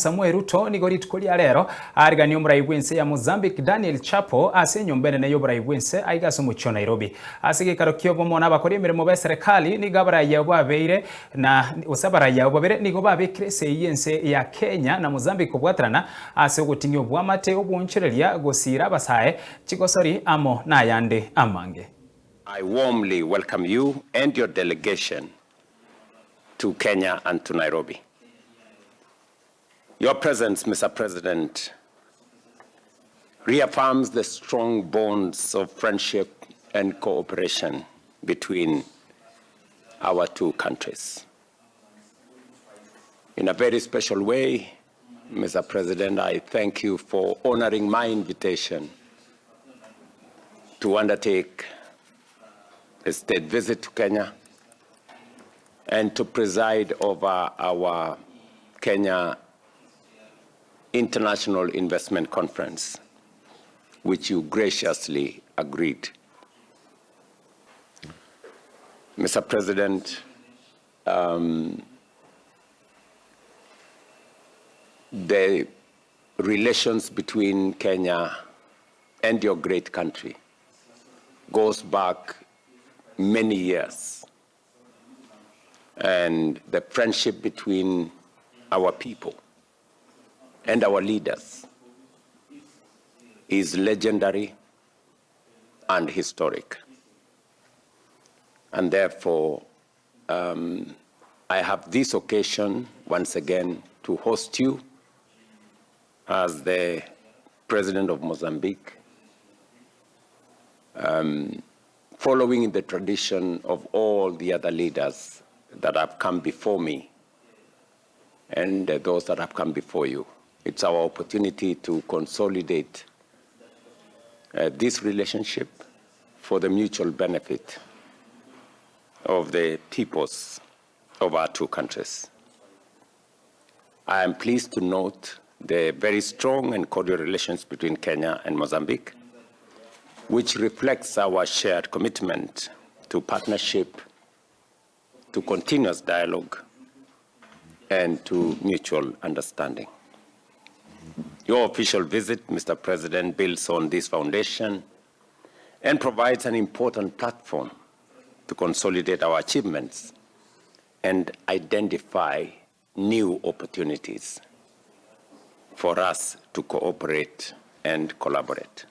Samuel Ruto ni gorit kulia lero arigani OMORAI BW'ENSE ya Mozambique Daniel CHAPO ase nyombene na OMORAI BW'ENSE aigaso mucho Nairobi asige karokyo bomona bakori emirimo be serikali ni gabara ya babeire na usabara ya babere ni gobabekire seyense ya Kenya na Mozambique Kobwaterana ase gutingyo bwamate obunchereria gosira basae chigosori amo na yande amange. I warmly welcome you and your delegation to Kenya and to Nairobi. Your presence, Mr. President, reaffirms the strong bonds of friendship and cooperation between our two countries. In a very special way, Mr. President, I thank you for honoring my invitation to undertake a state visit to Kenya and to preside over our Kenya International Investment Conference, which you graciously agreed. Mr. President, the relations between Kenya and your great country goes back many years, and the friendship between our people and our leaders is legendary and historic. And therefore, I have this occasion once again to host you as the President of Mozambique, following in the tradition of all the other leaders that have come before me and those that have come before you. It's our opportunity to consolidate this relationship for the mutual benefit of the peoples of our two countries. I am pleased to note the very strong and cordial relations between Kenya and Mozambique, which reflects our shared commitment to partnership, to continuous dialogue, and to mutual understanding. Your official visit, Mr. President, builds on this foundation and provides an important platform to consolidate our achievements and identify new opportunities for us to cooperate and collaborate.